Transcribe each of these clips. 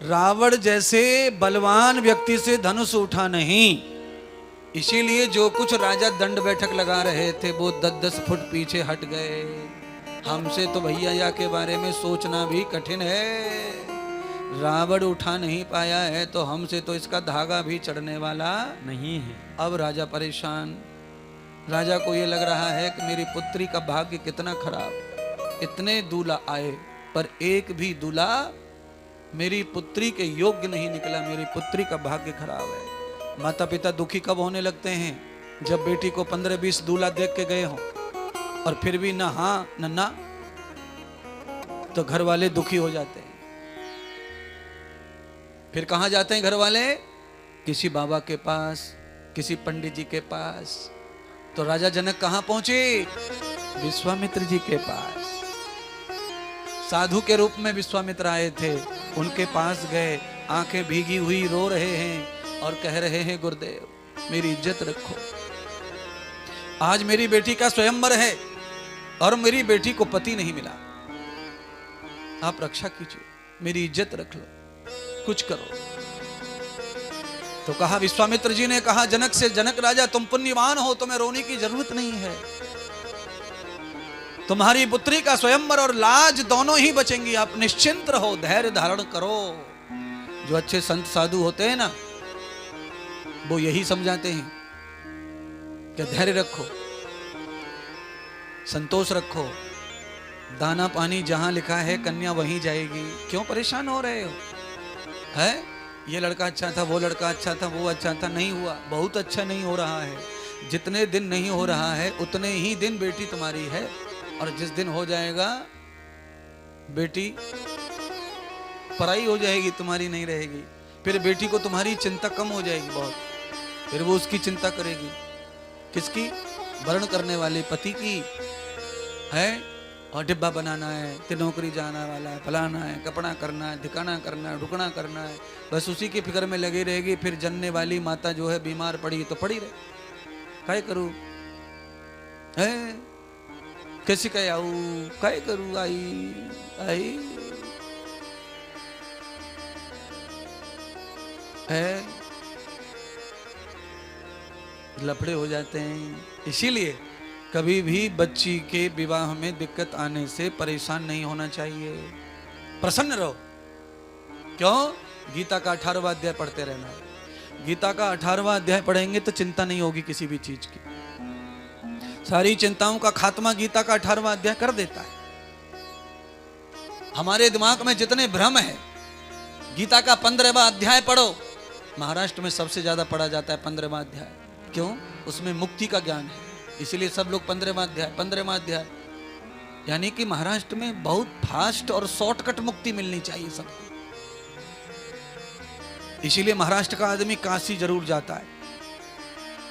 रावण जैसे बलवान व्यक्ति से धनुष उठा नहीं। इसीलिए जो कुछ राजा दंड बैठक लगा रहे थे वो 10-10 फुट पीछे हट गए। हमसे तो भैया के बारे में सोचना भी कठिन है। रावण उठा नहीं पाया है तो हमसे तो इसका धागा भी चढ़ने वाला नहीं है। अब राजा परेशान। राजा को ये लग रहा है कि मेरी पुत्री का भाग्य कितना खराब। इतने दूल्हा आए पर एक भी दूल्हा मेरी पुत्री के योग्य नहीं निकला। मेरी पुत्री का भाग्य खराब है। माता पिता दुखी कब होने लगते हैं? जब बेटी को 15-20 दूल्हा देख के गए हों और फिर भी ना हाँ न ना, तो घर वाले दुखी हो जाते हैं। फिर कहां जाते हैं घर वाले? किसी बाबा के पास, किसी पंडित जी के पास। तो राजा जनक कहां पहुंचे? विश्वामित्र जी के पास। साधु के रूप में विश्वामित्र आए थे, उनके पास गए। आंखें भीगी हुई रो रहे हैं और कह रहे हैं गुरुदेव मेरी इज्जत रखो। आज मेरी बेटी का स्वयंवर है और मेरी बेटी को पति नहीं मिला। आप रक्षा कीजिए, मेरी इज्जत रख लो, कुछ करो। तो कहा, विश्वामित्र जी ने कहा जनक से, जनक राजा तुम पुण्यवान हो, तुम्हें रोने की जरूरत नहीं है। तुम्हारी पुत्री का स्वयंवर और लाज दोनों ही बचेंगी। आप निश्चिंत रहो, धैर्य धारण करो। जो अच्छे संत साधु होते हैं ना, वो यही समझाते हैं कि धैर्य रखो, संतोष रखो। दाना पानी जहां लिखा है कन्या वहीं जाएगी। क्यों परेशान हो रहे हो? है ये लड़का अच्छा था, वो लड़का अच्छा था, वो अच्छा था, नहीं हुआ। बहुत अच्छा नहीं हो रहा है। जितने दिन नहीं हो रहा है उतने ही दिन बेटी तुम्हारी है, और जिस दिन हो जाएगा बेटी पराई हो जाएगी, तुम्हारी नहीं रहेगी। फिर बेटी को तुम्हारी चिंता कम हो जाएगी बहुत। फिर वो उसकी चिंता करेगी। किसकी? वर्ण करने वाले पति की है। और डिब्बा बनाना है, कि नौकरी जाना वाला है, फलाना है, कपड़ा करना है, ठिकाना करना है, ढुकना करना है, बस उसी की फिक्र में लगी रहेगी। फिर जनने वाली माता जो है बीमार पड़ी तो पड़ी रहे। काय करूं है, कैसे कह आऊ, काय करूं, आई आई है, लफड़े हो जाते हैं। इसीलिए कभी भी बच्ची के विवाह में दिक्कत आने से परेशान नहीं होना चाहिए। प्रसन्न रहो। क्यों? गीता का 18वां अध्याय पढ़ते रहना। गीता का 18वां अध्याय पढ़ेंगे तो चिंता नहीं होगी किसी भी चीज की। सारी चिंताओं का खात्मा गीता का 18वां अध्याय कर देता है। हमारे दिमाग में जितने भ्रम है, गीता का 15वां अध्याय पढ़ो। महाराष्ट्र में सबसे ज्यादा पढ़ा जाता है 15वां अध्याय। क्यों? उसमें मुक्ति का ज्ञान है, इसलिए सब लोग 15वां अध्याय। यानी कि महाराष्ट्र में बहुत फास्ट और शॉर्टकट मुक्ति मिलनी चाहिए सबको। इसीलिए महाराष्ट्र का आदमी काशी जरूर जाता है।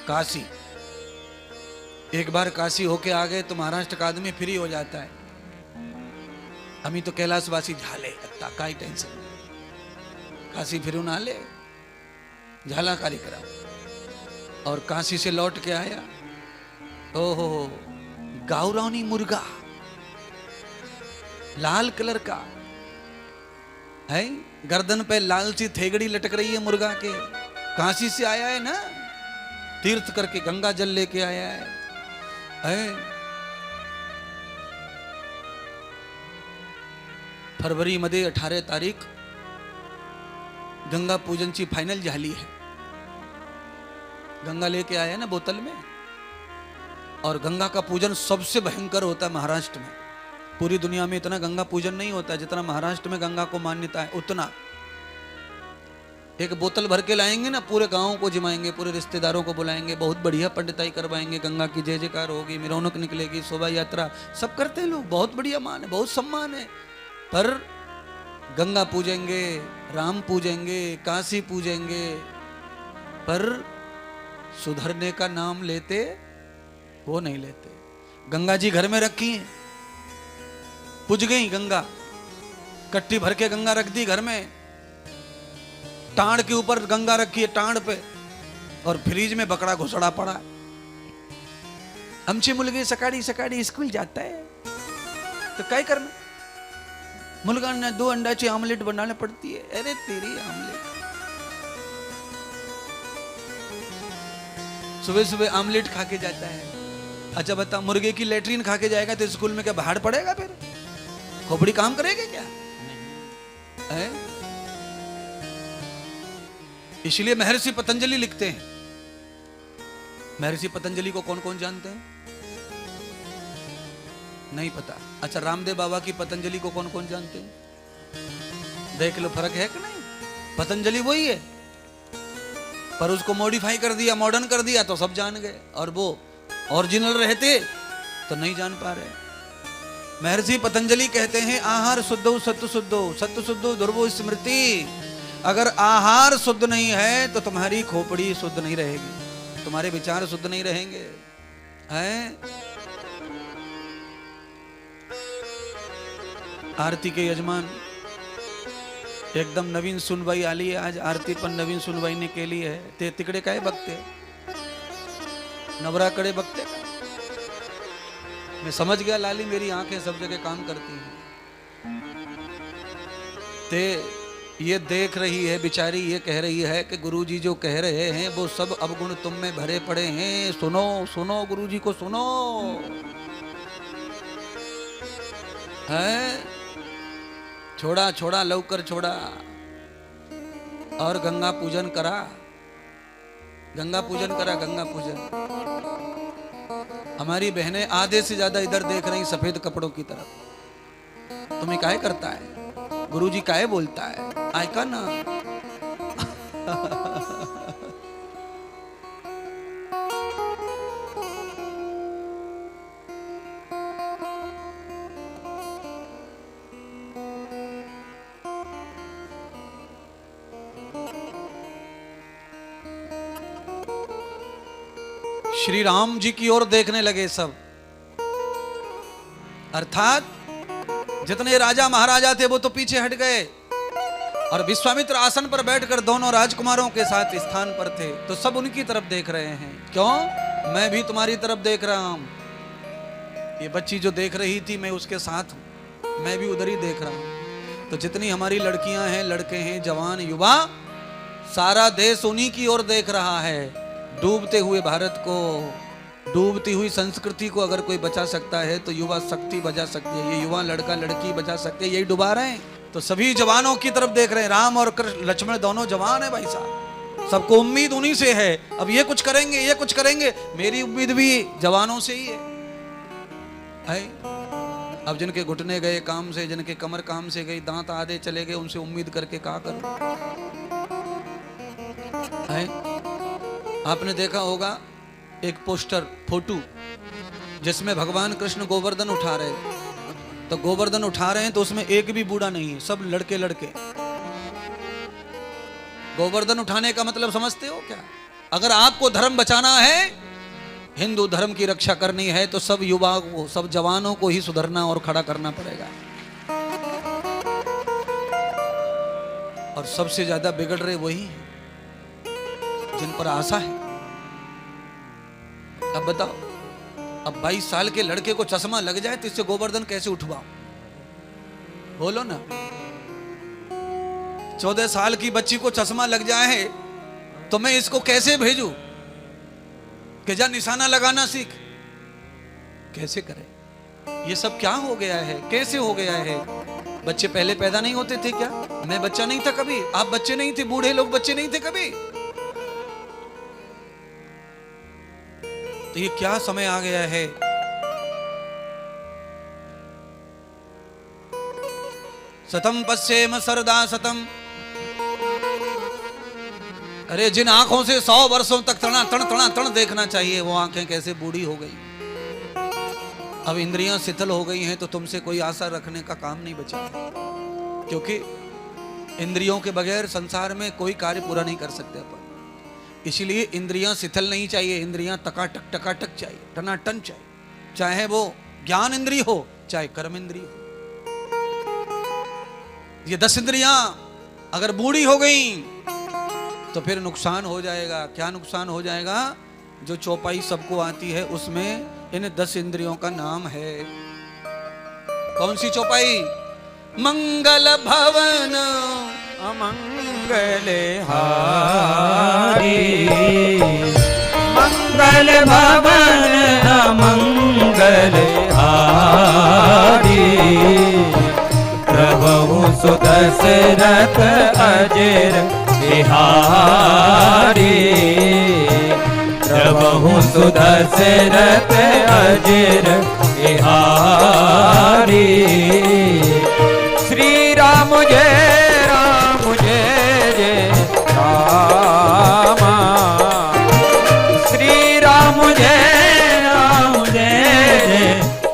काशी एक बार काशी होके आ गए तो महाराष्ट्र का आदमी फ्री हो जाता है। हम ही तो कैलाशवासी झाले अत्ता, काई टेंशन। काशी फिर नाले झाला कार्यक्रम। और काशी से लौट के आया, ओहो गावरानी मुर्गा लाल कलर का है, गर्दन पे लाल सी थेगड़ी लटक रही है मुर्गा के। काशी से आया है ना, तीर्थ करके गंगा जल लेके आया है। फरवरी मध्ये 18 तारीख गंगा पूजनची फायनल झाली है। गंगा लेके आया ना बोतल में। और गंगा का पूजन सबसे भयंकर होता है महाराष्ट्र में। पूरी दुनिया में इतना गंगा पूजन नहीं होता जितना महाराष्ट्र में गंगा को मान्यता है उतना। एक बोतल भर के लाएंगे ना, पूरे गांव को जिमाएंगे, पूरे रिश्तेदारों को बुलाएंगे, बहुत बढ़िया पंडिताई करवाएंगे, गंगा की जय जयकार होगी, मिरौनक निकलेगी, शोभा यात्रा, सब करते हैं लोग। बहुत बढ़िया मान है, बहुत सम्मान है। पर गंगा पूजेंगे, राम पूजेंगे, काशी पूजेंगे, पर सुधरने का नाम लेते वो नहीं लेते। गंगा जी घर में रखी, पूज गई गंगा, कट्टी भर के गंगा रख दी घर में, टांड के ऊपर गंगा रखी है टांड पे, और फ्रिज में बकड़ा घुसड़ा पड़ा। आमची मुलगी सकाळी सकाळी स्कूल जाता है तो काय करना? मुलगा ने 2 अंडाची आमलेट बनाने पड़ती है। अरे तेरी आमलेट, सुबह सुबह आमलेट खा के जाता है। अच्छा बता, मुर्गे की लेटरिन खा के जाएगा तो स्कूल में क्या बाहर पड़ेगा? फिर खोपड़ी काम करेगी क्या? है? इसलिए महर्षि पतंजलि लिखते हैं। महर्षि पतंजलि को कौन कौन जानते हैं? नहीं पता। अच्छा, रामदेव बाबा की पतंजलि को कौन कौन जानते हैं? देख लो फर्क है कि नहीं। पतंजलि वही है, पर उसको मॉडिफाई कर दिया, मॉडर्न कर दिया तो सब जान गए, और वो ओरिजिनल रहते तो नहीं जान पा रहे। महर्षि पतंजलि कहते हैं आहार शुद्धो सत्व शुद्धो, सत्व शुद्धो ध्रुवो स्मृति। अगर आहार शुद्ध नहीं है तो तुम्हारी खोपड़ी शुद्ध नहीं रहेगी, तुम्हारे विचार शुद्ध नहीं रहेंगे। हैं? आरती के यजमान एकदम नवीन सुनवाई आली है। आज आरती पर नवीन सुनवाई ने के लिए है। ते तिकड़े काहे बकते, नवरा कड़े बकते। मैं समझ गया लाली, मेरी आंखें सब जगह काम करती हैं। ते ये देख रही है बेचारी, ये कह रही है कि गुरुजी जो कह रहे हैं वो सब अवगुण तुम में भरे पड़े हैं। सुनो सुनो, गुरुजी को सुनो। है? छोड़ा छोड़ा लवकर छोड़ा, और गंगा पूजन करा, गंगा पूजन करा, गंगा पूजन। हमारी बहनें आधे से ज्यादा इधर देख रही सफेद कपड़ों की तरफ। तुम्हें काहे करता है, गुरुजी काहे बोलता है, आय का ना। श्री राम जी की ओर देखने लगे सब। अर्थात जितने राजा महाराजा थे वो तो पीछे हट गए, और विश्वामित्र आसन पर बैठकर दोनों राजकुमारों के साथ स्थान पर थे, तो सब उनकी तरफ देख रहे हैं। क्यों? मैं भी तुम्हारी तरफ देख रहा हूं। ये बच्ची जो देख रही थी, मैं उसके साथ हूं, मैं भी उधर ही देख रहा हूं। तो जितनी हमारी लड़कियां हैं, लड़के हैं, जवान युवा, सारा देश उन्हीं की ओर देख रहा है। डूबते हुए भारत को, डूबती हुई संस्कृति को अगर कोई बचा सकता है तो युवा शक्ति बचा सकती है। ये युवा लड़का लड़की बचा सकते हैं, यही डुबा रहे हैं। तो सभी जवानों की तरफ देख रहे हैं। राम और कृष्ण लक्ष्मण दोनों जवान है भाई साहब, सबको उम्मीद उन्हीं से है। अब ये कुछ करेंगे, ये कुछ करेंगे, मेरी उम्मीद भी जवानों से ही है। अब जिनके घुटने गए काम से, जिनके कमर काम से गई, दांत आधे चले गए, उनसे उम्मीद करके क्या करूं? आपने देखा होगा एक पोस्टर, फोटो, जिसमें भगवान कृष्ण गोवर्धन उठा रहे, तो गोवर्धन उठा रहे हैं तो उसमें एक भी बूढ़ा नहीं है, सब लड़के लड़के। गोवर्धन उठाने का मतलब समझते हो क्या? अगर आपको धर्म बचाना है, हिंदू धर्म की रक्षा करनी है, तो सब युवाओं को, सब जवानों को ही सुधरना और खड़ा करना पड़ेगा। और सबसे ज्यादा बिगड़ रहे वही हैं जिन पर आशा है। अब बताओ, अब 22 साल के लड़के को चश्मा लग जाए तो इससे गोवर्धन कैसे उठवाओ? बोलो ना। 14 साल की बच्ची को चश्मा लग जाए तो मैं इसको कैसे भेजूं कि जा निशाना लगाना सीख? कैसे करे? ये सब क्या हो गया है, कैसे हो गया है? बच्चे पहले पैदा नहीं होते थे क्या? मैं बच्चा नहीं था कभी, आप बच्चे नहीं थे, बूढ़े लोग बच्चे नहीं थे कभी। तो ये क्या समय आ गया है? सतम पश्येम सरदा सतम। अरे जिन आंखों से 100 वर्षों तक तण देखना चाहिए, वो आंखें कैसे बूढ़ी हो गई। अब इंद्रियां शिथिल हो गई हैं तो तुमसे कोई आशा रखने का काम नहीं बचा, क्योंकि इंद्रियों के बगैर संसार में कोई कार्य पूरा नहीं कर सकते अपन। इसलिए इंद्रियां शिथिल नहीं चाहिए, इंद्रियां टकाटक चाहिए, टनाटन चाहिए। चाहे वो ज्ञान इंद्रिय हो, चाहे कर्म इंद्रिय हो। ये 10 इंद्रियां अगर बूढ़ी हो गई तो फिर नुकसान हो जाएगा। क्या नुकसान हो जाएगा? जो चौपाई सबको आती है उसमें इन 10 इंद्रियों का नाम है। कौन सी चौपाई? मंगल भवन अमंगल हारी, मंगल भवन अमंगल हारी, प्रभु सुदशरथ अजर बिहारी, प्रभु सुदशरथ अजर बिहारी। श्री राम जय राम जय जय राम, श्री राम जय राम जय जय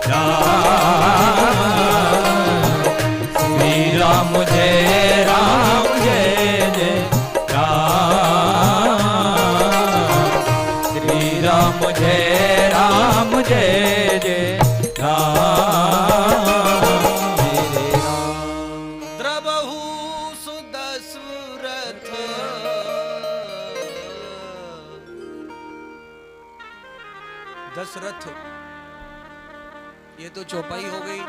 राम, श्री राम जय राम जय जय राम, श्री राम जय राम जय जय राम। द्रवहु सुदशरथ, दशरथ। ये तो चौपाई हो गई।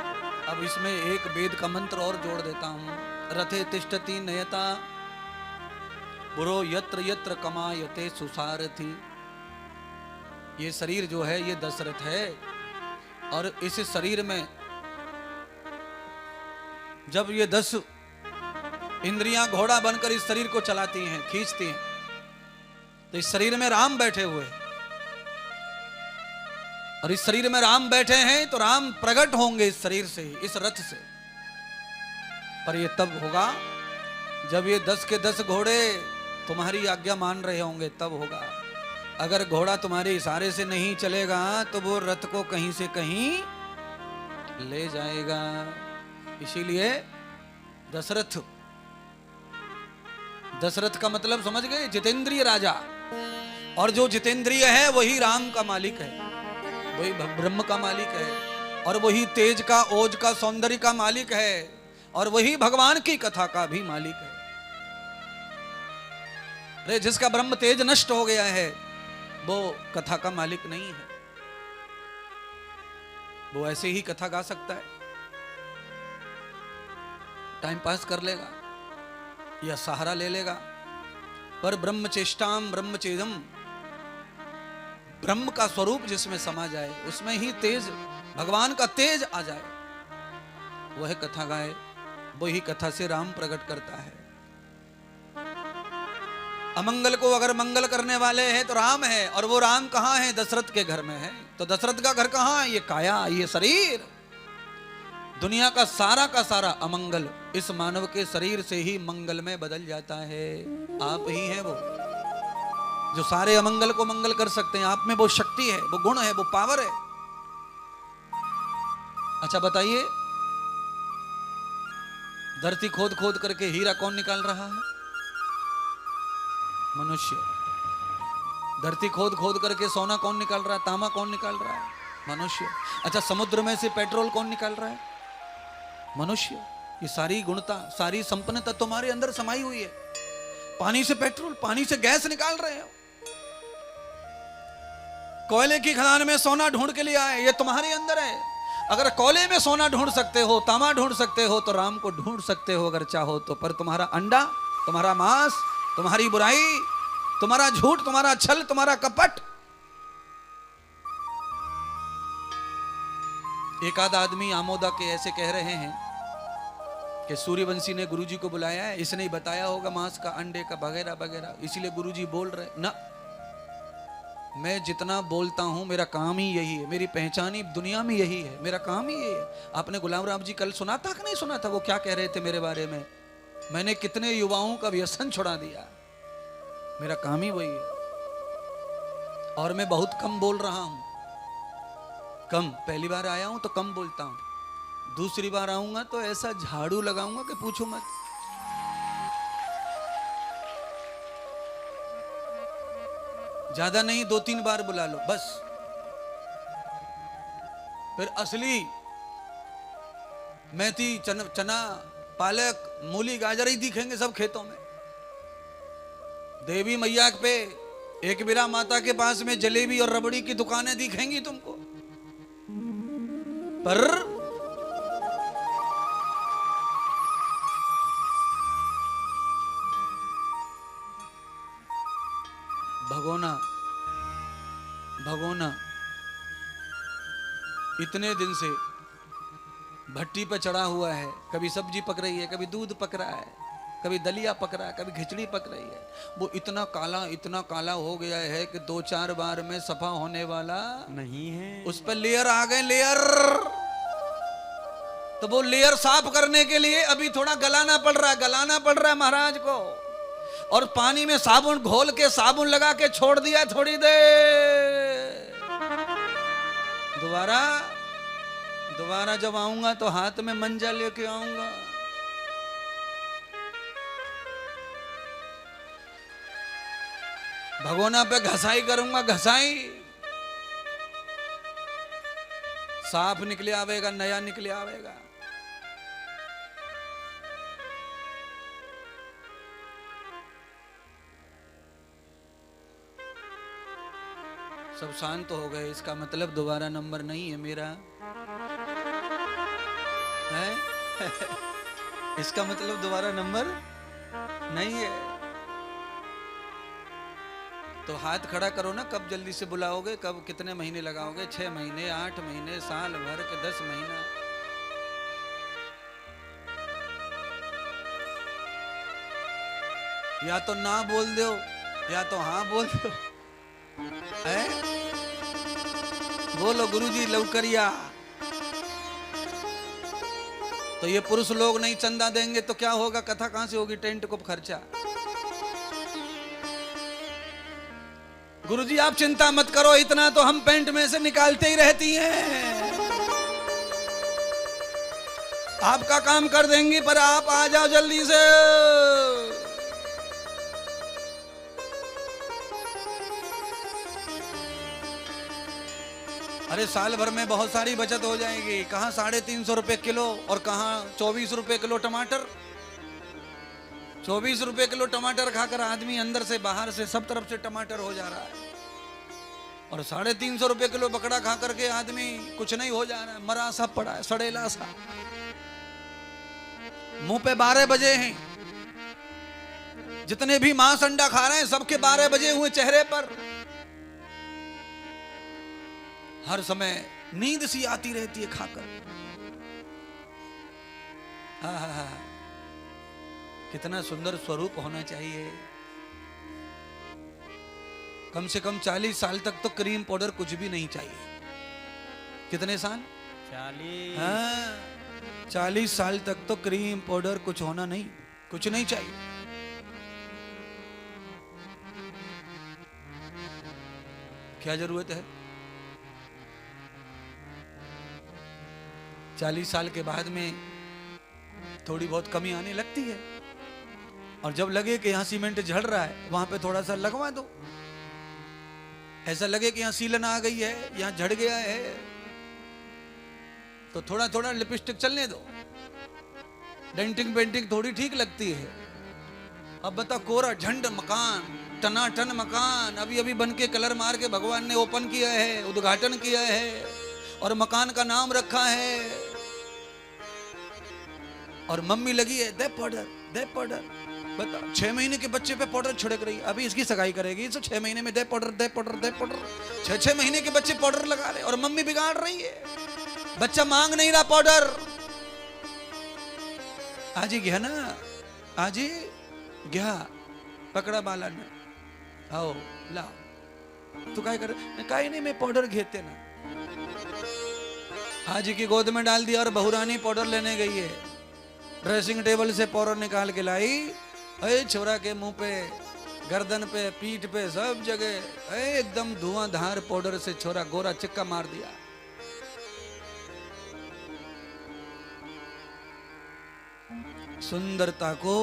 अब इसमें एक वेद का मंत्र और जोड़ देता हूं। रथे तिष्ठति नयता बुरो यत्र यत्र कमायते सुसारथी। ये शरीर जो है ये दशरथ है, और इस शरीर में जब ये 10 इंद्रियां घोड़ा बनकर इस शरीर को चलाती हैं, खींचती हैं, तो इस शरीर में राम बैठे हुए हैं। और इस शरीर में राम बैठे हैं तो राम प्रकट होंगे इस शरीर से, इस रथ से। पर ये तब होगा जब ये 10 के 10 घोड़े तुम्हारी आज्ञा मान रहे होंगे, तब होगा। अगर घोड़ा तुम्हारे इशारे से नहीं चलेगा तो वो रथ को कहीं से कहीं ले जाएगा। इसीलिए दशरथ, दशरथ का मतलब समझ गए, जितेंद्रिय राजा। और जो जितेंद्रिय है वही राम का मालिक है, वही ब्रह्म का मालिक है, और वही तेज का, ओज का, सौंदर्य का मालिक है, और वही भगवान की कथा का भी मालिक है। अरे जिसका ब्रह्म तेज नष्ट हो गया है वो कथा का मालिक नहीं है। वो ऐसे ही कथा गा सकता है, टाइम पास कर लेगा या सहारा ले लेगा, पर ब्रह्म चेष्टाम ब्रह्म चेदम, ब्रह्म का स्वरूप जिसमें समा जाए, उसमें ही तेज, भगवान का तेज आ जाए, वह कथा गाए। वही कथा से राम प्रकट करता है। अमंगल को अगर मंगल करने वाले हैं तो राम है, और वो राम कहाँ है? दशरथ के घर में है। तो दशरथ का घर कहाँ है? ये काया, ये शरीर। दुनिया का सारा अमंगल इस मानव के शरीर से ही मंगल में बदल जाता है। आप ही हैं वो जो सारे अमंगल को मंगल कर सकते हैं। आप में वो शक्ति है, वो गुण है, वो पावर है। अच्छा बताइए, धरती खोद खोद करके हीरा कौन निकाल रहा है? मनुष्य। धरती खोद खोद करके सोना कौन निकाल रहा है? तांबा कौन निकाल रहा है? मनुष्य। अच्छा, समुद्र में से पेट्रोल कौन निकाल रहा है? मनुष्य। ये सारी गुणता, सारी संपन्नता तुम्हारे अंदर समाई हुई है। पानी से पेट्रोल, पानी से गैस निकाल रहे हो। कोयले की खदान में सोना ढूंढ के लिए आए, ये तुम्हारे अंदर है। अगर कोयले में सोना ढूंढ सकते हो, तांबा ढूंढ सकते हो, तो राम को ढूंढ सकते हो अगर चाहो तो। पर तुम्हारा अंडा, तुम्हारा मांस, तुम्हारी बुराई, तुम्हारा झूठ, तुम्हारा छल, तुम्हारा कपट। एक आध आदमी आमोदा के ऐसे कह रहे हैं कि सूर्यवंशी ने गुरुजी को बुलाया है, इसने ही बताया होगा मांस का, अंडे का, वगैरह वगैरह, इसीलिए गुरुजी बोल रहे ना। मैं जितना बोलता हूं मेरा काम ही यही है, मेरी पहचान ही दुनिया में यही है, मेरा काम ही यही है। आपने गुलाम राम जी कल सुना था कि नहीं सुना था? वो क्या कह रहे थे मेरे बारे में? मैंने कितने युवाओं का व्यसन छुड़ा दिया, मेरा काम ही वही है। और मैं बहुत कम बोल रहा हूं, कम। पहली बार आया हूं तो कम बोलता हूं, दूसरी बार आऊंगा तो ऐसा झाड़ू लगाऊंगा कि पूछो मत। ज्यादा नहीं, 2-3 बार बुला लो बस। फिर असली मेथी, चना, पालक, मूली, गाजर ही दिखेंगे सब खेतों में। देवी मैया पे, एक बिरा माता के पास में जलेबी और रबड़ी की दुकानें दिखेंगी तुमको, पर भगोना भगोना इतने दिन से भट्टी पे चढ़ा हुआ है, कभी सब्जी पक रही है, कभी दूध पक रहा है, कभी दलिया पक रहा है, कभी खिचड़ी पक रही है। वो इतना काला हो गया है कि 2-4 बार में सफा होने वाला नहीं है। उस पर लेयर आ गए, लेयर। तो वो लेयर साफ करने के लिए अभी थोड़ा गलाना पड़ रहा है महाराज को। और पानी में साबुन घोल के साबुन लगा के छोड़ दिया थोड़ी देर। दोबारा जब आऊंगा तो हाथ में मंजा लेके आऊंगा। भगोना पे घसाई करूंगा, घसाई साफ निकले आवेगा, नया निकले आवेगा। सब शांत हो गए, इसका मतलब दोबारा नंबर नहीं है मेरा है। इसका मतलब दोबारा नंबर नहीं है। तो हाथ खड़ा करो ना, कब जल्दी से बुलाओगे, कब कितने महीने लगाओगे? 6 महीने, 8 महीने, साल भर के 10 महीना? या तो ना बोल दो या तो हाँ बोल दो है। बोलो गुरुजी लौकरिया। तो ये पुरुष लोग नहीं चंदा देंगे तो क्या होगा? कथा कहां से होगी? टेंट को खर्चा। गुरुजी आप चिंता मत करो, इतना तो हम पेंट में से निकालते ही रहती हैं, आपका काम कर देंगी, पर आप आ जाओ जल्दी से। अरे साल भर में बहुत सारी बचत हो जाएगी। कहां 350 रुपए किलो और कहां 24 रुपए किलो टमाटर। 24 रुपए किलो टमाटर खाकर आदमी अंदर से बाहर से सब तरफ से टमाटर हो जा रहा है, और 350 रुपए किलो बकड़ा खा करके आदमी कुछ नहीं हो जा रहा है, मरा सा पड़ा है, सड़ेला सा। मुंह पे 12 बजे हैं। जितने भी मांस अंडा खा रहे हैं सबके 12 बजे हुए चेहरे पर। हर समय नींद सी आती रहती है खाकर। कितना सुंदर स्वरूप होना चाहिए। कम से कम 40 साल तक तो क्रीम पाउडर कुछ भी नहीं चाहिए। कितने साल? 40। हाँ, 40 साल तक तो क्रीम पाउडर कुछ होना नहीं, कुछ नहीं चाहिए। क्या जरूरत है? 40 साल के बाद में थोड़ी बहुत कमी आने लगती है, और जब लगे कि यहां सीमेंट झड़ रहा है वहां पे थोड़ा सा लगवा दो। ऐसा लगे कि यहां सीलन आ गई है, यहां झड़ गया है, तो थोड़ा थोड़ा लिपस्टिक चलने दो। डेंटिंग पेंटिंग थोड़ी ठीक लगती है। अब बता, कोरा झंड मकान, टनाटन मकान अभी अभी बन के कलर मार के भगवान ने ओपन किया है, उद्घाटन किया है, और मकान का नाम रखा है, और मम्मी लगी है दे पाउडर दे पाउडर। बता, 6 महीने के बच्चे पे पाउडर छिड़क रही है। अभी इसकी सगाई करेगी तो 6 महीने में दे पाउडर दे पाउडर दे पाउडर। 6 महीने के बच्चे पाउडर लगा रहे, और मम्मी बिगाड़ रही है। बच्चा मांग नहीं रहा पाउडर। आज ही गया ना, आज ही गया, पकड़ा बाला ने, आओ लाओ। तू काय कर? काई नहीं, मैं पाउडर घेते ना। हाजी की गोद में डाल दिया और बहुरानी पाउडर लेने गई है। ड्रेसिंग टेबल से पाउडर निकाल के लाई। अरे छोरा के मुंह पे, गर्दन पे, पीठ पे, सब जगह एकदम धुआंधार पाउडर से छोरा गोरा चिक्का मार दिया। सुंदरता को,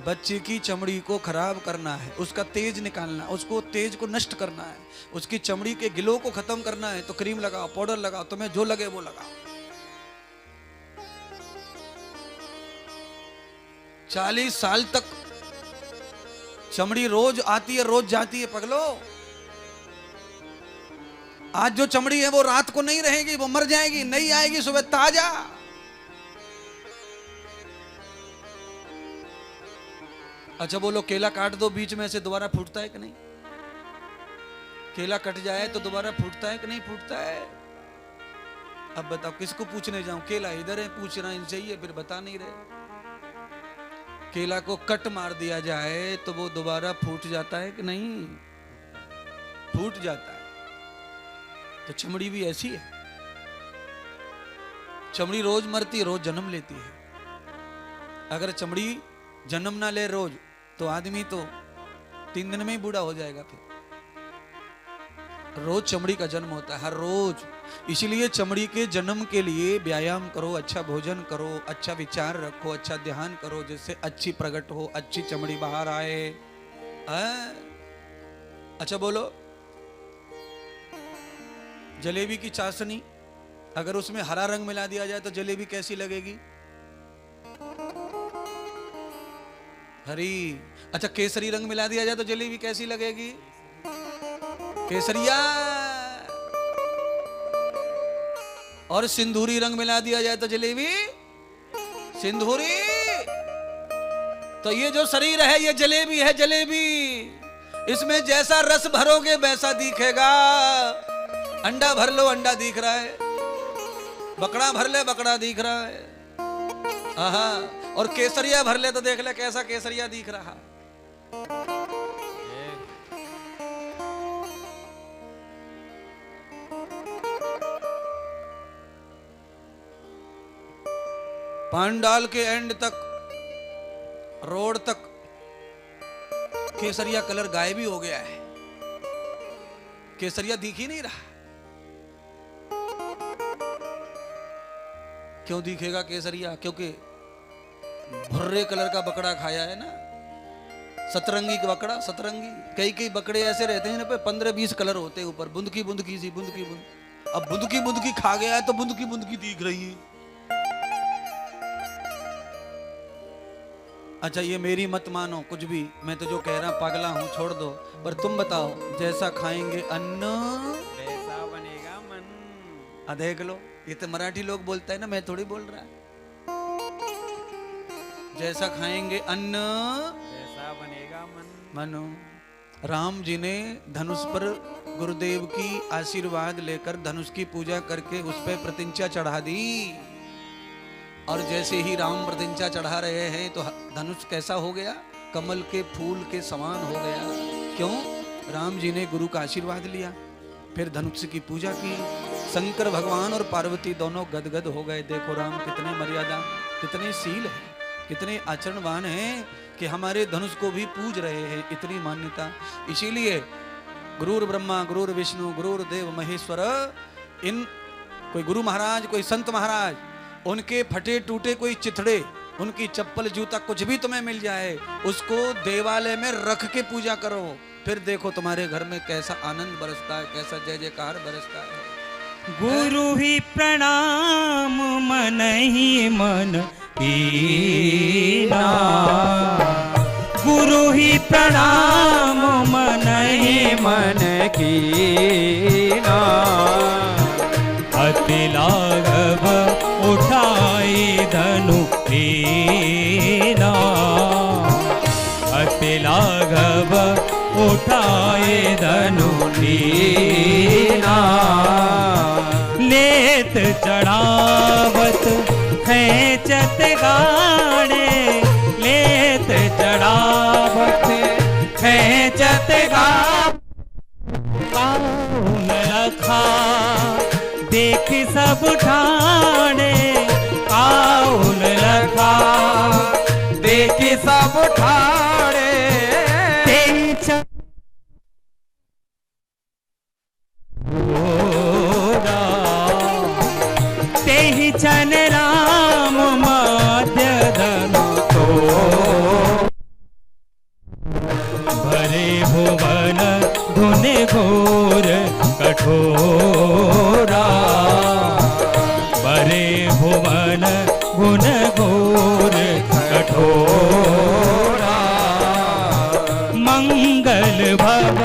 बच्चे की चमड़ी को खराब करना है, उसका तेज निकालना, उसको तेज को नष्ट करना है, उसकी चमड़ी के गिलों को खत्म करना है, तो क्रीम लगाओ, पाउडर लगाओ, तुम्हें जो लगे वो लगाओ। 40 साल तक चमड़ी रोज आती है रोज जाती है पगलो। आज जो चमड़ी है वो रात को नहीं रहेगी, वो मर जाएगी, नहीं आएगी सुबह ताजा। अच्छा बोलो, केला काट दो बीच में से दोबारा फूटता है कि नहीं? केला कट जाए तो दोबारा फूटता है कि नहीं फूटता है? अब बताओ किसको पूछने जाऊं? केला इधर है, पूछना इनसे ही है, फिर बता नहीं रहे। केला को कट मार दिया जाए तो वो दोबारा फूट जाता है कि नहीं? फूट जाता है। तो चमड़ी भी ऐसी है। चमड़ी रोज मरती है, रोज जन्म लेती है। अगर चमड़ी जन्म ना ले रोज तो आदमी तो 3 दिन में ही बूढ़ा हो जाएगा। फिर रोज चमड़ी का जन्म होता है, हर रोज। इसीलिए चमड़ी के जन्म के लिए व्यायाम करो, अच्छा भोजन करो, अच्छा विचार रखो, अच्छा ध्यान करो, जिससे अच्छी प्रकट हो, अच्छी चमड़ी बाहर आए। अच्छा बोलो, जलेबी की चाशनी अगर उसमें हरा रंग मिला दिया जाए तो जलेबी कैसी लगेगी? हरी। अच्छा केसरी रंग मिला दिया जाए तो जलेबी कैसी लगेगी? केसरिया। और सिंदूरी रंग मिला दिया जाए तो जलेबी सिंदूरी। तो ये जो शरीर है ये जलेबी है, जलेबी। इसमें जैसा रस भरोगे वैसा दिखेगा। अंडा भर लो, अंडा दिख रहा है। बकड़ा भर ले, बकड़ा दिख रहा है। आहा। और केसरिया भर ले तो देख ले कैसा केसरिया दिख रहा। पांडाल के एंड तक, रोड तक केसरिया कलर गायब ही हो गया है। केसरिया दिख ही नहीं रहा। क्यों दिखेगा केसरिया? क्योंकि भुर्रे कलर का बकड़ा खाया है ना, सतरंगी का बकड़ा। सतरंगी कई कई बकड़े ऐसे रहते हैं ना पे 15-20 कलर होते हैं ऊपर, बुंदकी बुंदकी सी, बुंदकी बुंद। अब बुंदकी बुंदकी खा गया है तो बुंदकी बुंदकी दिख रही है। अच्छा ये मेरी मत मानो कुछ भी, मैं तो जो कह रहा पागला हूं छोड़ दो। पर तुम बताओ, जैसा खाएंगे अन्न वैसा बनेगा मन। देख लो, ये तो मराठी लोग बोलता है ना, मैं थोड़ी बोल रहा। जैसा खाएंगे अन्न वैसा बनेगा मन। मनो। राम जी ने धनुष पर गुरुदेव की आशीर्वाद लेकर धनुष की पूजा करके उस पर प्रतिंचा चढ़ा दी। और जैसे ही राम प्रतिंचा चढ़ा रहे हैं तो धनुष कैसा हो गया? कमल के फूल के समान हो गया। क्यों? राम जी ने गुरु का आशीर्वाद लिया, फिर धनुष की पूजा की। शंकर भगवान और पार्वती दोनों गदगद हो गए। देखो राम कितने मर्यादा, कितने शील है, कितने आचरणवान हैं कि हमारे धनुष को भी पूज रहे हैं। इतनी मान्यता। इसीलिए गुरुर ब्रह्मा गुरुर विष्णु गुरुर्देव महेश्वर, इन कोई गुरु महाराज, कोई संत महाराज, उनके फटे टूटे कोई चिथड़े, उनकी चप्पल जूता कुछ भी तुम्हें मिल जाए, उसको देवालय में रख के पूजा करो। फिर देखो तुम्हारे घर में कैसा आनंद बरसता है, कैसा जय जयकार बरसता है। गुरु ही प्रणाम मन ही मन कीना। गुरु ही प्रणाम मन ही मन कीना। अति लाघव उठाई धनु लीना। अति लाघव उठाए धनु लीना। लेत चढ़ावत खेचत गाड़े। लेत चढ़ावत खेचत गाड़े। कौन रखा देख सब ठाणे। कौन रखा देख सब ठाणे। तेहि चन राम माध्य धनु तो। भरे भुवन धुन घोर कठोरा। भरे भुवन गुण घोर कठोरा। मंगल भव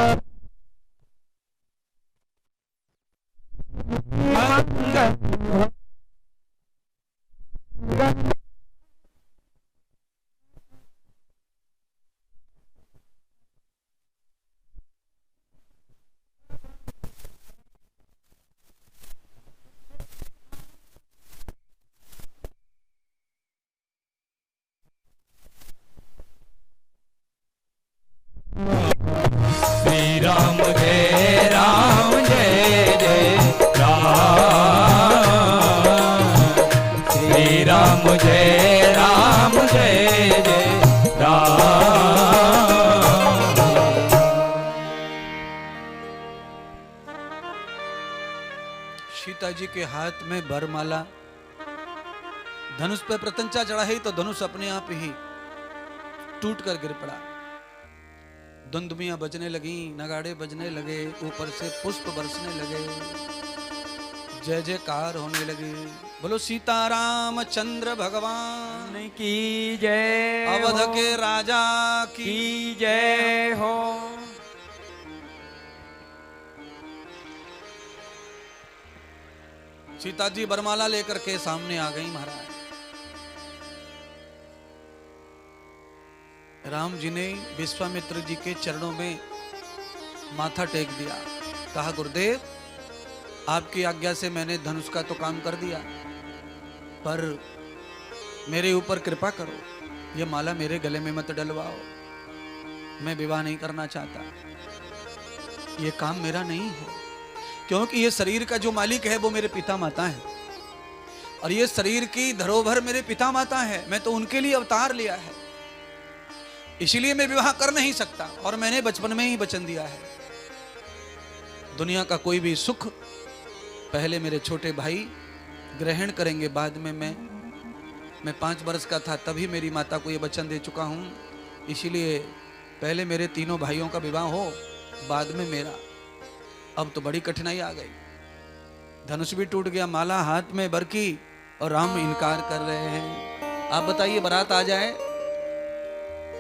सीता जी के हाथ में वरमाला, धनुष पे प्रत्यंचा चढ़ाई तो धनुष अपने आप ही टूट कर गिर पड़ा। दुंदुमियां बजने लगी, नगाड़े बजने लगे, ऊपर से पुष्प बरसने लगे, जय जयकार होने लगी। बोलो सीताराम चंद्र भगवान की जय, अवध के राजा की जय हो। सीता जी बरमाला लेकर के सामने आ गई महाराज। राम जी ने विश्वामित्र जी के चरणों में माथा टेक दिया, कहा गुरुदेव आपकी आज्ञा से मैंने धनुष का तो काम कर दिया, पर मेरे ऊपर कृपा करो, ये माला मेरे गले में मत डलवाओ, मैं विवाह नहीं करना चाहता, ये काम मेरा नहीं हो, क्योंकि ये शरीर का जो मालिक है वो मेरे पिता माता है, और ये शरीर की धरोहर मेरे पिता माता है, मैं तो उनके लिए अवतार लिया है, इसीलिए मैं विवाह कर नहीं सकता, और मैंने बचपन में ही वचन दिया है, दुनिया का कोई भी सुख पहले मेरे छोटे भाई ग्रहण करेंगे, बाद में मैं 5 वर्ष का था तभी मेरी माता को ये वचन दे चुका हूँ, इसीलिए पहले मेरे तीनों भाइयों का विवाह हो, बाद में मेरा। अब तो बड़ी कठिनाई आ गई, धनुष भी टूट गया, माला हाथ में बरकी और राम इनकार कर रहे हैं। आप बताइए, बारात आ जाए,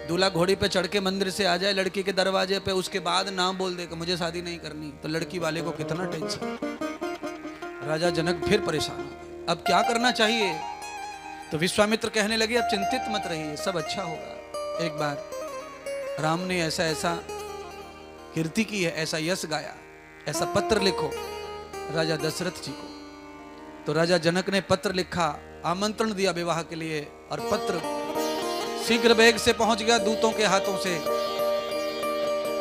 दूल्हा घोड़ी पे चढ़ के मंदिर से आ जाए लड़की के दरवाजे पे, उसके बाद नाम बोल दे कि मुझे शादी नहीं करनी, तो लड़की वाले को कितना टेंशन। राजा जनक फिर परेशान हो गए, अब क्या करना चाहिए? तो विश्वामित्र कहने लगे अब चिंतित मत रहिए, सब अच्छा होगा। एक बार राम ने ऐसा ऐसा कीर्ति की है, ऐसा यश गाया, ऐसा पत्र लिखो राजा दशरथ जी को। तो राजा जनक ने पत्र लिखा, आमंत्रण दिया विवाह के लिए, और पत्र शीघ्र वेग से पहुंच गया दूतों के हाथों से।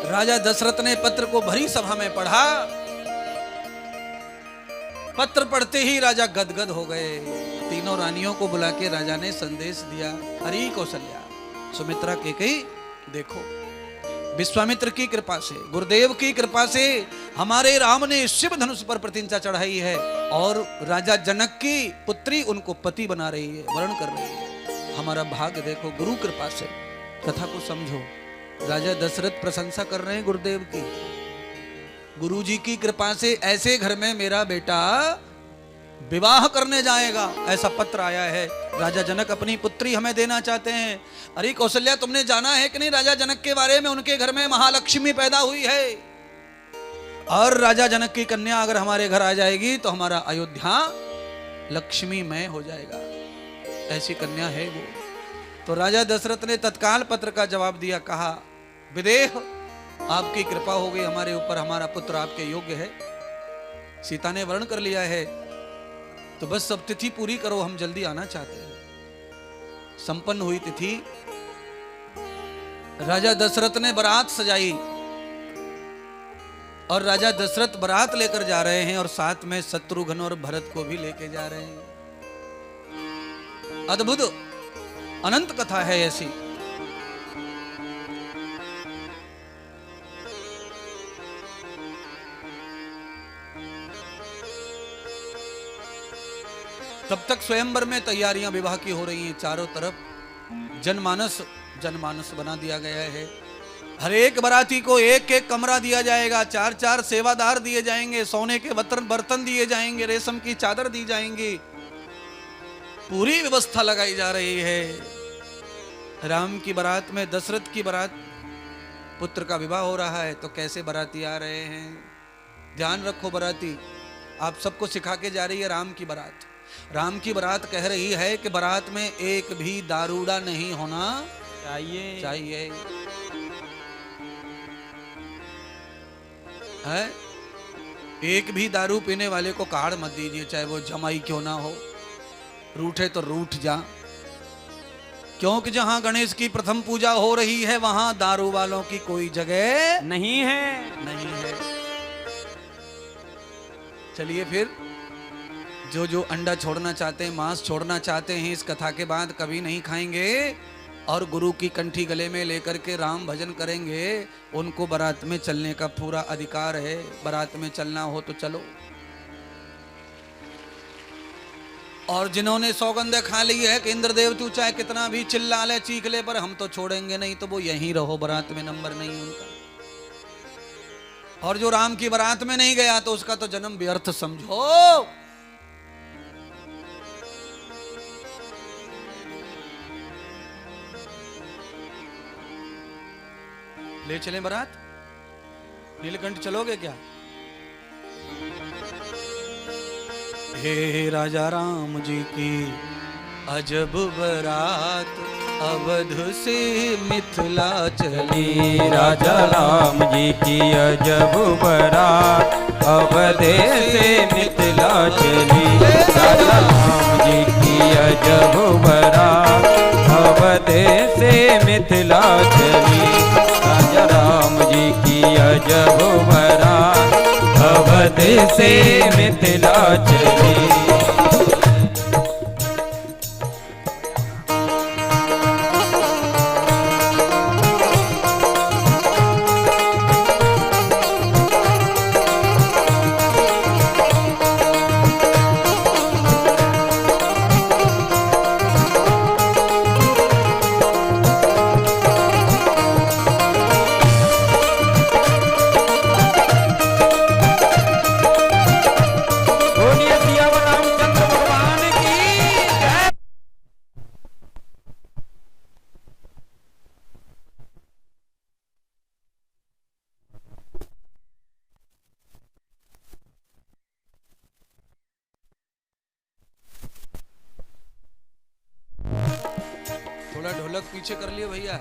राजा दशरथ ने पत्र को भरी सभा में पढ़ा, पत्र पढ़ते ही राजा गदगद हो गए। तीनों रानियों को बुला के राजा ने संदेश दिया, हरि कौशल्या सुमित्रा केकई, देखो विश्वामित्र की कृपा से, गुरुदेव की कृपा से हमारे राम ने शिव धनुष पर प्रतिज्ञा चढ़ाई है, और राजा जनक की पुत्री उनको पति बना रही है, वर्ण कर रही है। हमारा भाग्य देखो, गुरु कृपा से। कथा को समझो, राजा दशरथ प्रशंसा कर रहे हैं गुरुदेव की, गुरु जी की कृपा से ऐसे घर में मेरा बेटा विवाह करने जाएगा, ऐसा पत्र आया है। राजा जनक अपनी पुत्री हमें देना चाहते हैं। अरे कौशल्या, तुमने जाना है कि नहीं राजा जनक के बारे में? उनके घर में महालक्ष्मी पैदा हुई है, और राजा जनक की कन्या अगर हमारे घर आ जाएगी तो हमारा अयोध्या लक्ष्मीमय हो जाएगा, ऐसी कन्या है वो। तो राजा दशरथ ने तत्काल पत्र का जवाब दिया, कहा विदेह आपकी कृपा हो गई हमारे ऊपर, हमारा पुत्र आपके योग्य है, सीता ने वर्ण कर लिया है, तो बस सब तिथि पूरी करो, हम जल्दी आना चाहते हैं। संपन्न हुई तिथि, राजा दशरथ ने बारात सजाई, और राजा दशरथ बारात लेकर जा रहे हैं, और साथ में शत्रुघ्न और भरत को भी लेके जा रहे हैं। अद्भुत अनंत कथा है ऐसी। तब तक स्वयंवर में तैयारियां विवाह की हो रही हैं, चारों तरफ जनमानस बना दिया गया है। हर एक बाराती को एक एक कमरा दिया जाएगा, 4-4 सेवादार दिए जाएंगे, सोने के बर्तन दिए जाएंगे, रेशम की चादर दी जाएंगी, पूरी व्यवस्था लगाई जा रही है। राम की बारात में दशरथ की बारात, पुत्र का विवाह हो रहा है, तो कैसे बाराती आ रहे हैं? ध्यान रखो बाराती, आप सबको सिखा के जा रही है राम की बारात। राम की बारात कह रही है कि बारात में एक भी दारूड़ा नहीं होना चाहिए है? एक भी दारू पीने वाले को कार्ड मत दीजिए, चाहे वो जमाई क्यों ना हो, रूठे तो रूठ जा, क्योंकि जहां गणेश की प्रथम पूजा हो रही है वहां दारू वालों की कोई जगह नहीं है। चलिए फिर, जो अंडा छोड़ना चाहते हैं, मांस छोड़ना चाहते हैं, इस कथा के बाद कभी नहीं खाएंगे, और गुरु की कंठी गले में लेकर के राम भजन करेंगे, उनको बारात में चलने का पूरा अधिकार है। बारात में चलना हो तो चलो। और जिन्होंने सौगंध खा ली है कि इंद्रदेव तू चाहे कितना भी चिल्ला ले चीख ले पर हम तो छोड़ेंगे नहीं, तो वो यहीं रहो, बारात में नंबर नहीं उनका। और जो राम की बारात में नहीं गया तो उसका तो जन्म व्यर्थ समझो। ले चलें बारात? नीलकंठ चलोगे क्या? हे राजा राम जी की अजब बारात, अवध से मिथिला चली। राजा राम जी की अजब बारात, अवध से मिथिला चली। राजा राम जी की अजब बारात, अवध से मिथिला चली। राजा राम जी की अजब बारात, अवध से मिथिला चली। थोड़ा ढोलक पीछे कर लिए भैया।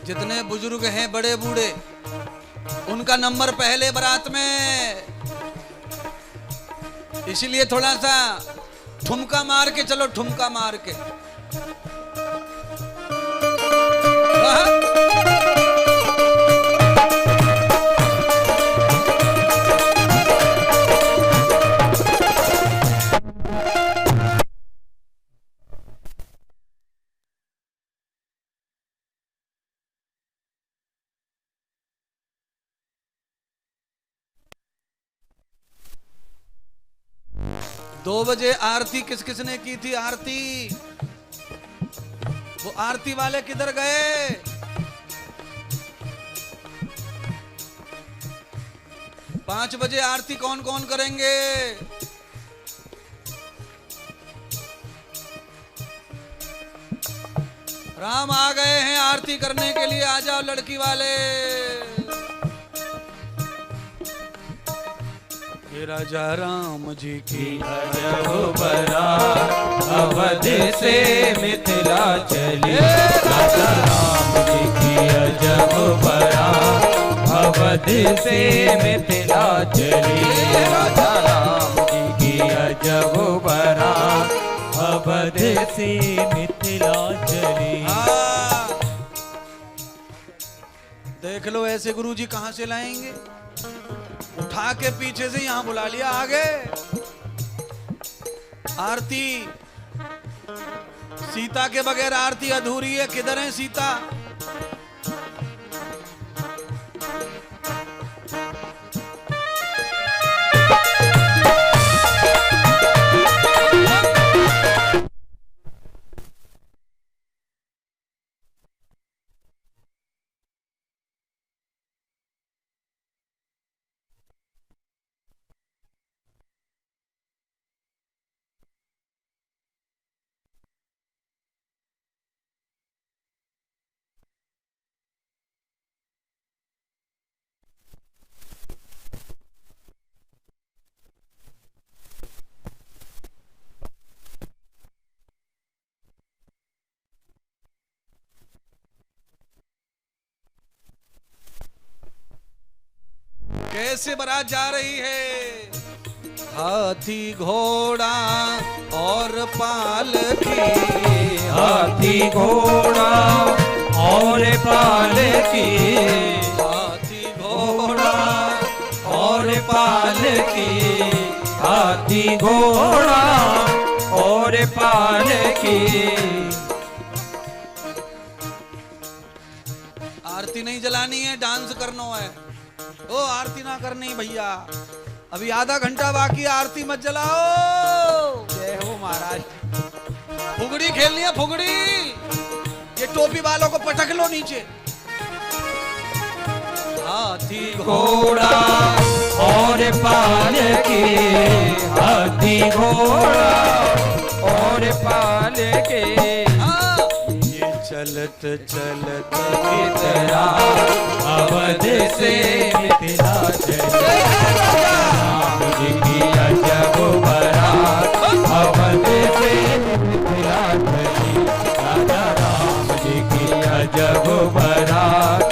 जितने बुजुर्ग हैं बड़े बूढ़े, उनका नंबर पहले बारात में, इसीलिए थोड़ा सा ठुमका मार के चलो, ठुमका मार के। दो बजे आरती किस किसने की थी? आरती, वो आरती वाले किधर गए? पांच बजे आरती कौन कौन करेंगे? राम आ गए हैं आरती करने के लिए, आ जाओ लड़की वाले। राजा राम जी की अजब बारात, अवध से मिथिला चली। राजा राम जी की अजब बारात, अवध से मिथिला चली। राजा राम जी की अजब बारात, अवध से मिथिला चली। देख लो ऐसे गुरुजी कहां से लाएंगे? उठा के पीछे से यहां बुला लिया, आगे आरती। सीता के बगैर आरती अधूरी है। किधर है सीता? कैसे बारात जा रही है? हाथी घोड़ा और पालकी, हाथी घोड़ा और पालकी। हाथी घोड़ा और पालकी, हाथी घोड़ा और पालकी। आरती नहीं जलानी है, डांस करना है। ओ आरती ना करनी भैया, अभी आधा घंटा बाकी, आरती मत जलाओ। जय हो महाराज। फुगड़ी खेलनी है, फुगड़ी। ये टोपी वालों को पटक लो नीचे। हाथी घोड़ा और पाल के, हाथी घोड़ा और पाल के, ये चलत चलत तेरा अवध से मिथिला चले। राम जी की अजब बारात अवध से मिथिला चली। राजा राम जी की अजब बारात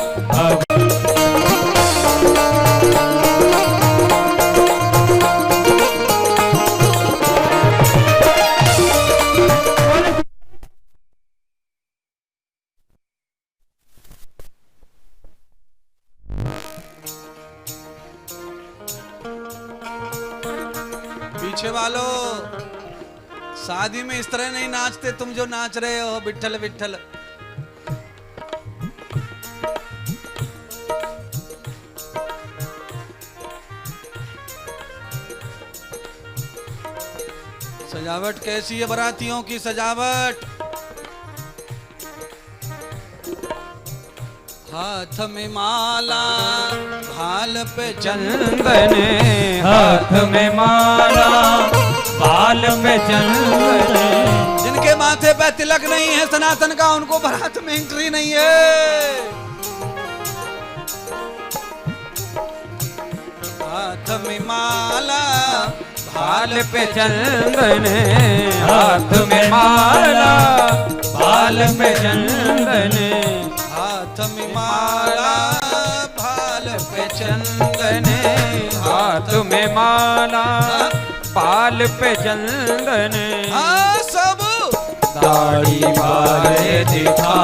पीछे वालों, शादी में इस तरह नहीं नाचते तुम जो नाच रहे हो। विठ्ठल विठ्ठल। सजावट कैसी है बारातियों की सजावट? हाथ में माला, भाल पे चंदन, हाथ में माला, बाल पे चंदन। जिनके माथे पे तिलक नहीं है सनातन का, उनको बारात में एंट्री नहीं है। हाथ में माला, बाल पे चंदन, हाथ में माला, बाल पे चंदन। हाथ में माला, भाल पे चंदन, हाथ में माला, बाल पे चंदन। सब दाढ़ी बाले दिखा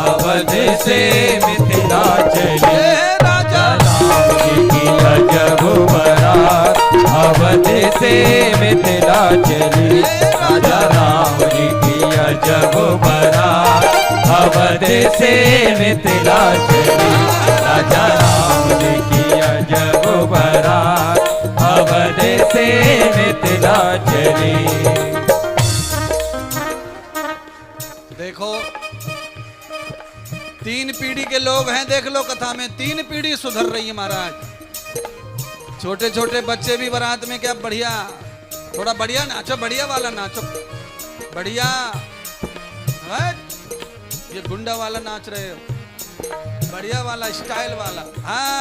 अवध से मिथिला चले। राजा राम जी की अजब बारात अवध से मिथिला चली। राजा राम जी की अजब बारात अवध से मिथिला चली। राजा राम जी की अजब बारात अवध से मिथिला चली। देखो, 3 पीढ़ी के लोग हैं। देख लो कथा में 3 पीढ़ी सुधर रही है महाराज। छोटे छोटे बच्चे भी बारात में क्या बढ़िया, थोड़ा बढ़िया नाचो, बढ़िया वाला नाचो, बढ़िया। ये गुंडा वाला नाच रहे हो, बढ़िया वाला स्टाइल वाला। हाँ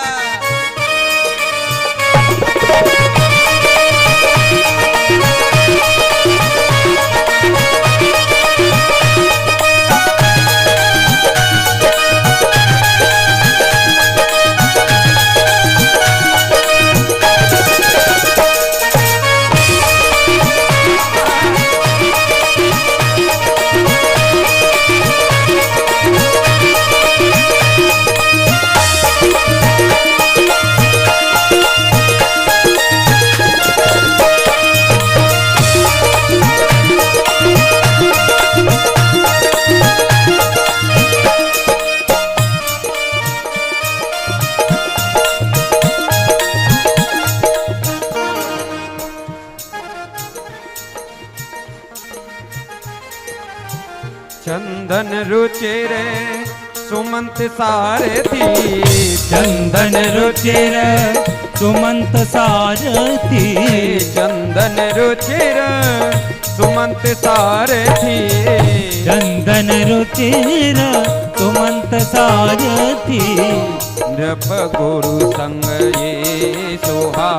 चंदन रुचिर सुमंत सारथी, चंदन रुचिर सुमंत सारथी, चंदन रुचिर सुमंत सारथी, चंदन रुचिर सुमंत सारथी। नृप गुरु संग ये सुहा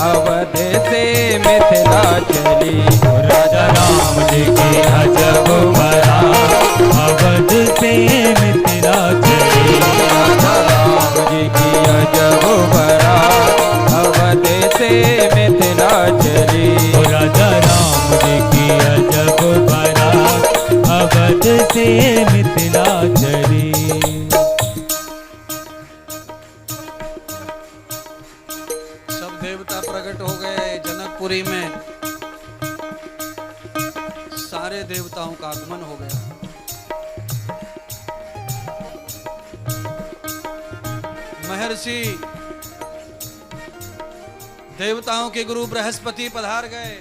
अवध से मिथिला चली। राजा राम जी की अजब बारात अवध से मिथिला चली। राजा राम जी की अजब बारात अवध से मिथिला चली। राजा राम जी की अजब बारात अवध से मिथिला चली। सब देवता प्रकट हो गए जनकपुरी में। सारे देवताओं का आगमन हो गया। महर्षि देवताओं के गुरु बृहस्पति पधार गए।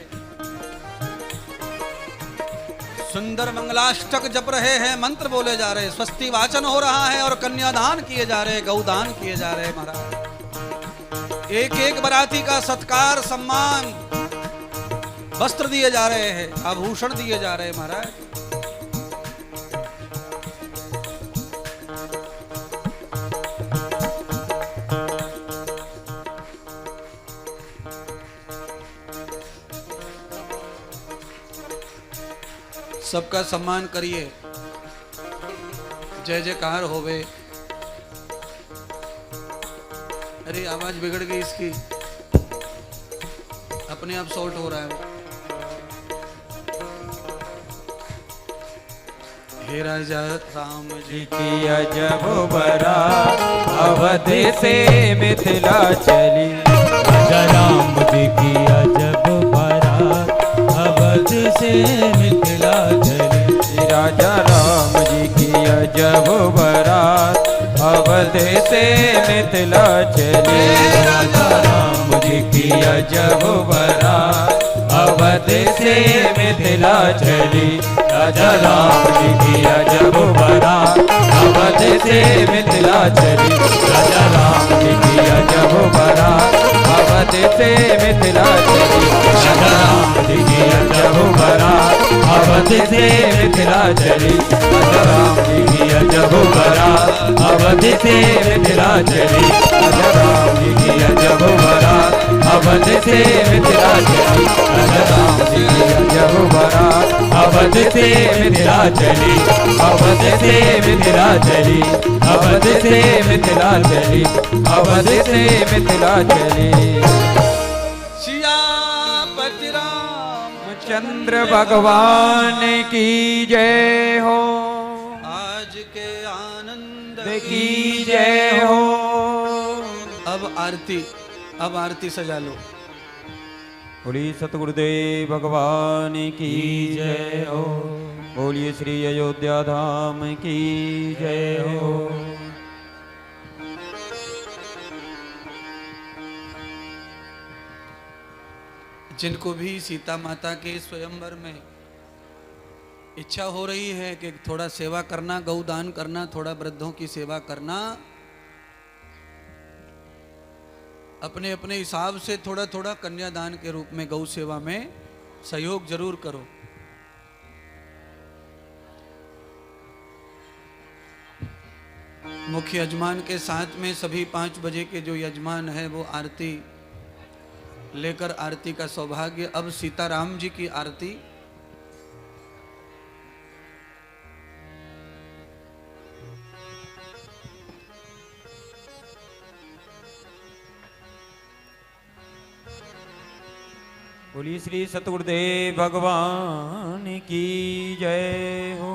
सुंदर मंगलाष्टक जप रहे हैं, मंत्र बोले जा रहे, स्वस्ति वाचन हो रहा है और कन्यादान किए जा रहे, गौदान किए जा रहे। महाराज एक एक बराती का सत्कार सम्मान, वस्त्र दिए जा रहे हैं, आभूषण दिए जा रहे। महाराज सबका सम्मान करिए, जय जयकार होवे। अरे आवाज बिगड़ गई इसकी, अपने आप शॉर्ट हो रहा है। हे राजा राम जी की अजब बारात अवध से मिथिला चली। राजा राम जी की अजब बारात अवध से मिथिला चली। राजा राम जी की अजब बारात अवध से मिथिला चली। राजा राम जी की अजब बारात अवध से मिथिला चली। राजा राम जी की अजब बारात अवध से मिथिला चली। राजा राम जी की अजब बारात अवध से मिथिला चली। राजा राम जी की अजब बारात अवध से मिथिला चली। राजा राम जी की अजब बारात अवध से मिथिला चली। राजा राम जी की अजब बारात अवध से मिथिला चली। राजा राम जी की अजब बारात अवध से मिथिला चली। अवध से मिथिला चली। अवध से मिथिला चली। अवध से मिथिला चली। सियापति रामचंद्र भगवान की जय हो। आज के आनंद की जय हो। अब आरती सजा लो। बोलिए सतगुरुदेव भगवान की जय हो। बोलिए श्री अयोध्या धाम की जय हो। जिनको भी सीता माता के स्वयंवर में इच्छा हो रही है कि थोड़ा सेवा करना, गौदान करना, थोड़ा वृद्धों की सेवा करना, अपने अपने हिसाब से थोड़ा थोड़ा कन्यादान के रूप में गौ सेवा में सहयोग जरूर करो। मुख्य यजमान के साथ में सभी 5 बजे के जो यजमान है वो आरती लेकर आरती का सौभाग्य। अब सीताराम जी की आरती। बोलिए श्री सतगुरुदेव भगवान की जय हो।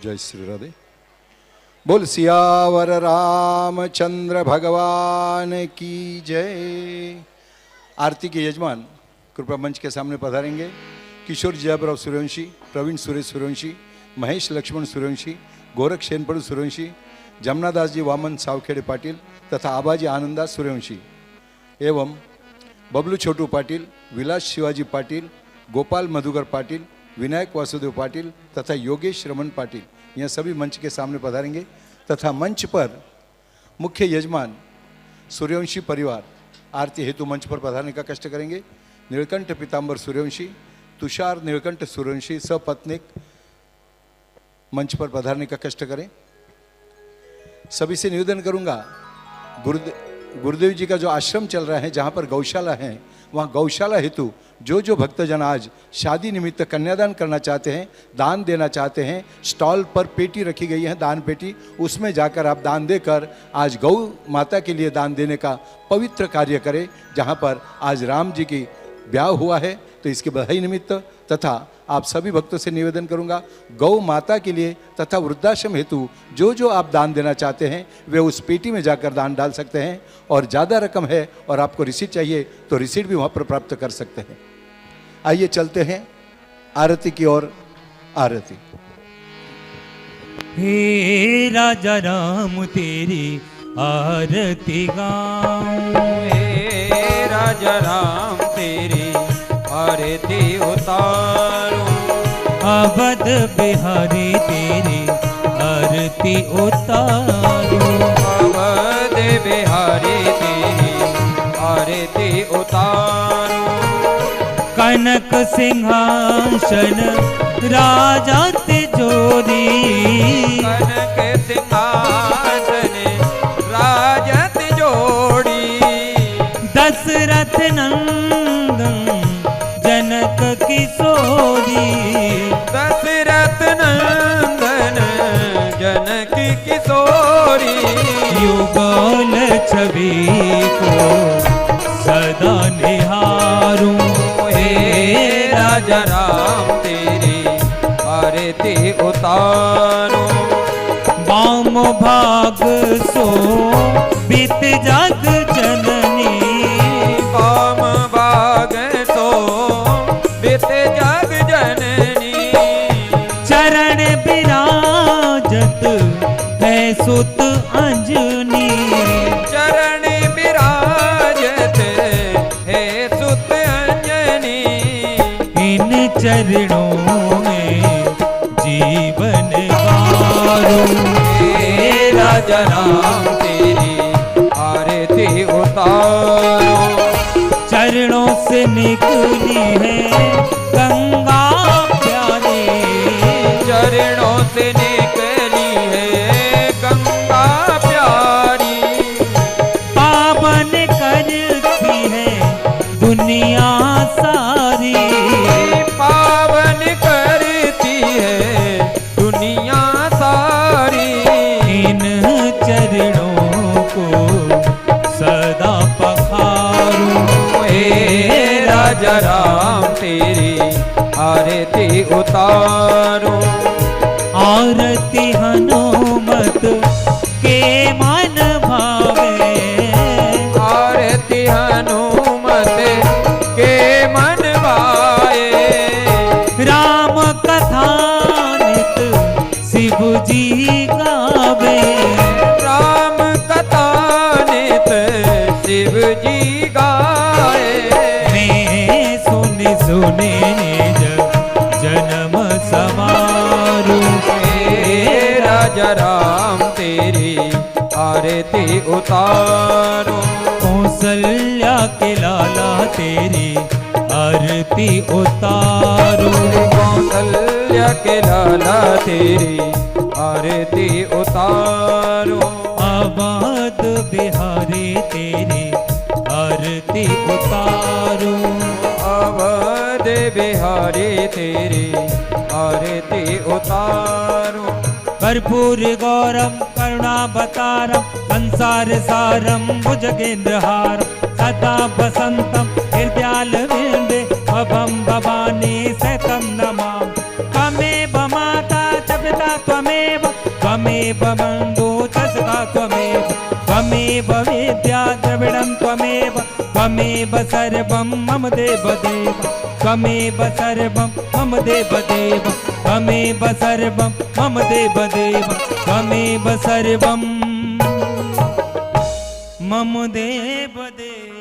जय श्री राधे। बोल सियावर रामचंद्र भगवान की जय। आरती के यजमान कृपया मंच के सामने पधारेंगे। किशोर जयबराव सूर्यवंशी, प्रवीण सुरेश सूर्यवंशी, महेश लक्ष्मण सूर्यवंशी, गोरख शेनपड़ू सूर्यवंशी, जमनादास जी वामन सावखेड़े पाटिल तथा आबाजी आनंदास सूर्यवंशी एवं बबलू छोटू पाटिल, विलास शिवाजी पाटिल, गोपाल मधुकर पाटिल, विनायक वासुदेव पाटिल तथा योगेश रमन पाटिल, यह सभी मंच के सामने पधारेंगे तथा मंच पर मुख्य यजमान सूर्यवंशी परिवार आरती हेतु मंच पर पधारने का कष्ट करेंगे। नीलकंठ पीताम्बर सूर्यवंशी, तुषार नीलकंठ सूर्यवंशी सपत्निक मंच पर पधारने का कष्ट करें। सभी से निवेदन करूंगा, गुरुदेव जी का जो आश्रम चल रहा है, जहाँ पर गौशाला है, वहाँ गौशाला हेतु जो भक्तजन आज शादी निमित्त कन्यादान करना चाहते हैं, दान देना चाहते हैं, स्टॉल पर पेटी रखी गई है, दान पेटी, उसमें जाकर आप दान देकर आज गौ माता के लिए दान देने का पवित्र कार्य करें। जहाँ पर आज राम जी की ब्याह हुआ है, तो इसके बधाई निमित्त तथा आप सभी भक्तों से निवेदन करूंगा, गौ माता के लिए तथा वृद्धाश्रम हेतु जो आप दान देना चाहते हैं वे उस पेटी में जाकर दान डाल सकते हैं। और ज़्यादा रकम है और आपको रिसीट चाहिए तो रिसीट भी वहाँ पर प्राप्त कर सकते हैं। आइए चलते हैं आरती की ओर। आरती। हे राजा राम तेरी आरती गाऊं, हे राजा राम तेरी आरती उतारूं, अवध बिहारी तेरी आरती उतारूं, अवध बिहारी तेरी आरती उतारूं, कनक सिंहासन राजा तिजोरी, कनक सिंहासन राजा तिजोरी, दशरथ नंदन जनक किशोरी, दशरथ नंदन जनक किशोरी, युगल छवि को सदा निहारूं, हे राजा राम तेरी आरती उतारूं, वाम भाग सो बीत जग जननी, वाम भाग सो बित जग जननी, चरण विराजत है सुत अंजनी, चरण विराजत है सुत अंजनी, इन चरणों में जीवन गारूं, हे राजा राम तेरी आरती उतारूं, चरणों से निकली है गंगा प्यारी, चरणों से निकली है गंगा प्यारी, पावन करती है दुनिया सारी, पावन करती है दुनिया सारी, इन चरणों को सदा पखारूं, हे राजा राम तेरी आरती उतारूं, आरती हनुमत के मन भावे, आरती हनुमत के मन भाए, राम कथा नित शिव जी गावे, राम कथा नित शिव जी गाए, मैं सुने सुने जन्म समारूं, हे राजा राम तेरी आरती उतारूं, कौशल्या के लाला तेरी आरती उतारूं, कौशल्या के लाला तेरी आरती उतारूं, अवध बिहारी तेरी आरती उतारूं, अवध बिहारी तेरी आरती उतारूं, कर्पूर गौरम करुणावतारम संसार सारम भुजगेन्द्रहारम सदा वसंतम हृदयालविंदे भवम भवानी सहितं नमामि, त्वमेव माता च पिता त्वमेव, त्वमेव बन्धु च सखा त्वमेव, त्वमेव विद्या द्रविडं त्वमेव, त्वमेव सर्वं मम देवदेव, त्वमेव सर्वं मम देवदेव, त्वमेव सर्वं मम देवदेव, त्वमेव सर्वं मम देवदेव।